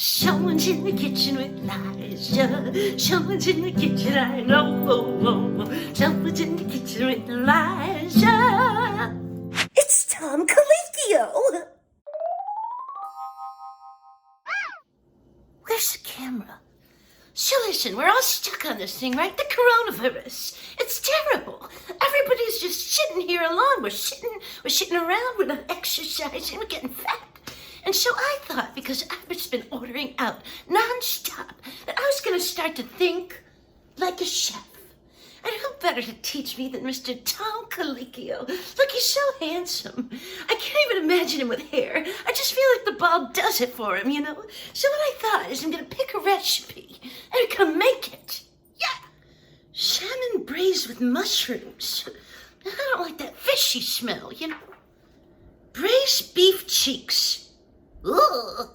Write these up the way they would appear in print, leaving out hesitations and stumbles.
Someone's in the kitchen with Liza. Someone's in the kitchen, I know. Someone's in the kitchen with Liza. It's Tom Colicchio. Where's the camera? So listen, we're all stuck on this thing, right? The coronavirus. It's terrible. Everybody's just sitting here alone. We're sitting around. We're not exercising. We're getting fat. And so I thought, because I've just been ordering out nonstop, that I was going to start to think like a chef. And who better to teach me than Mr. Tom Colicchio? Look, he's so handsome. I can't even imagine him with hair. I just feel like the bald does it for him, you know? So what I thought is I'm going to pick a recipe and I'm going to make it. Yeah. Salmon braised with mushrooms. I don't like that fishy smell, you know? Braised beef cheeks. Ugh.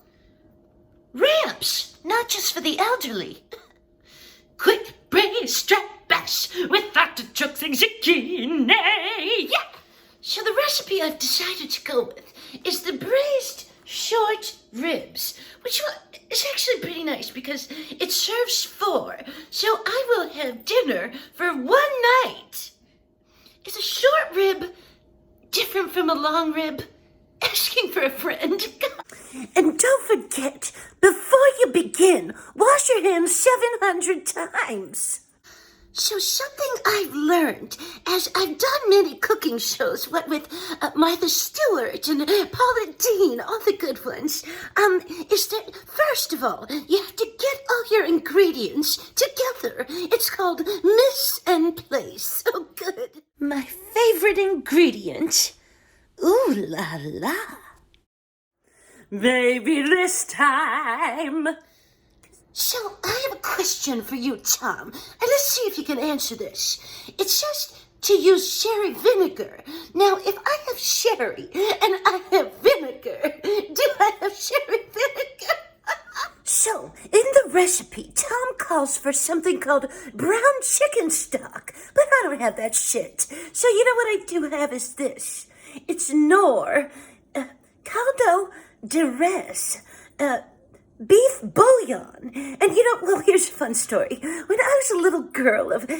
Ramps, not just for the elderly. Quick braised strap bass with artichokes and zucchini. Yeah. So the recipe I've decided to go with is the braised short ribs, which is actually pretty nice because it serves 4. So I will have dinner for 1 night. Is a short rib different from a long rib? Asking for a friend. And don't forget, before you begin, wash your hands 700 times. So something I've learned, as I've done many cooking shows, what with Martha Stewart and Paula Dean, all the good ones, is that, first of all, you have to get all your ingredients together. It's called Miss and Place. Oh, good. My favorite ingredient, ooh la la. Baby, this time. So, I have a question for you, Tom, and let's see if you can answer this. It says to use sherry vinegar. Now, if I have sherry and I have vinegar, do I have sherry vinegar? So, in the recipe, Tom calls for something called brown chicken stock, but I don't have that shit. So, you know what I do have is this. It's caldo de res, beef bouillon. And you know, well, here's a fun story. When I was a little girl of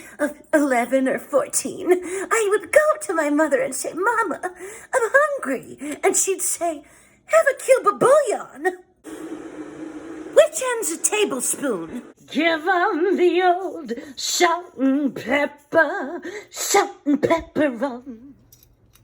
11 or 14, I would go to my mother and say, Mama, I'm hungry. And she'd say, have a cube of bouillon. Which end's a tablespoon? Give 'em the old salt and pepper rum.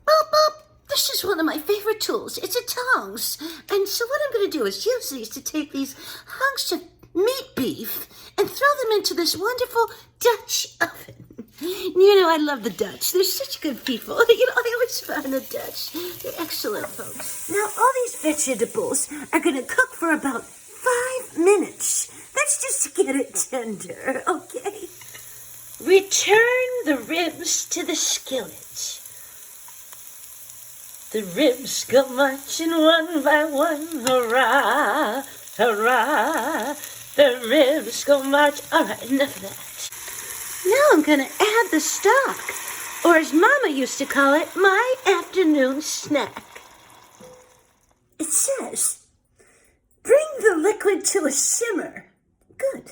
Boop, boop. This is one of my favorite tools. It's a tongs. And so what I'm going to do is use these to take these hunks of meat beef and throw them into this wonderful Dutch oven. You know, I love the Dutch. They're such good people. You know, I always find the Dutch. They're excellent folks. Now, all these vegetables are going to cook for about 5 minutes. That's just to get it tender, okay? Return the ribs to the skillet. The ribs go marching one by one, hurrah, hurrah. The ribs go march. All right, enough of that. Now I'm going to add the stock, or as Mama used to call it, my afternoon snack. It says, bring the liquid to a simmer. Good.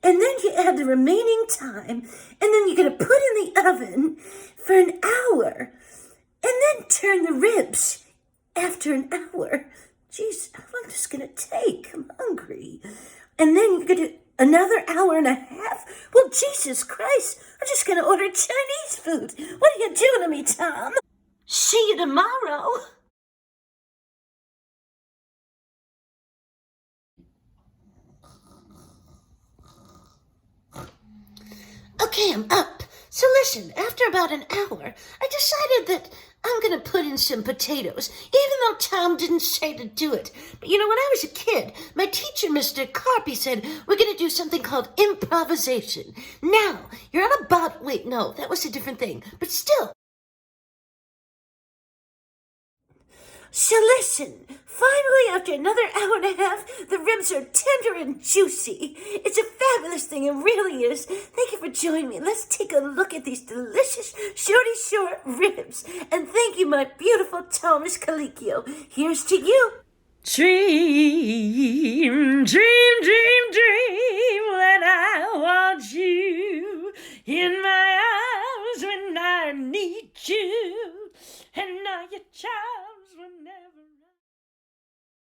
And then you add the remaining time, and then you're going to put in the oven for an hour. And then turn the ribs after an hour. Jeez, how long is this going to take? I'm hungry. And then you're going to another hour and a half? Well, Jesus Christ, I'm just going to order Chinese food. What are you doing to me, Tom? See you tomorrow. Okay, I'm up. So listen, after about an hour, I decided that I'm going to put in some potatoes, even though Tom didn't say to do it. But you know, when I was a kid, my teacher, Mr. Carpy, said, we're going to do something called improvisation. Now, you're on a boat. Wait, no, that was a different thing. But still. So listen, finally, after another hour and a half, the ribs are tender and juicy. It's a fabulous thing, it really is. Thank you for joining me. Let's take a look at these delicious short ribs. And thank you, my beautiful Thomas Colicchio. Here's to you. Dream, dream, dream, dream that I want you in my arms when I need you, and all your charms will never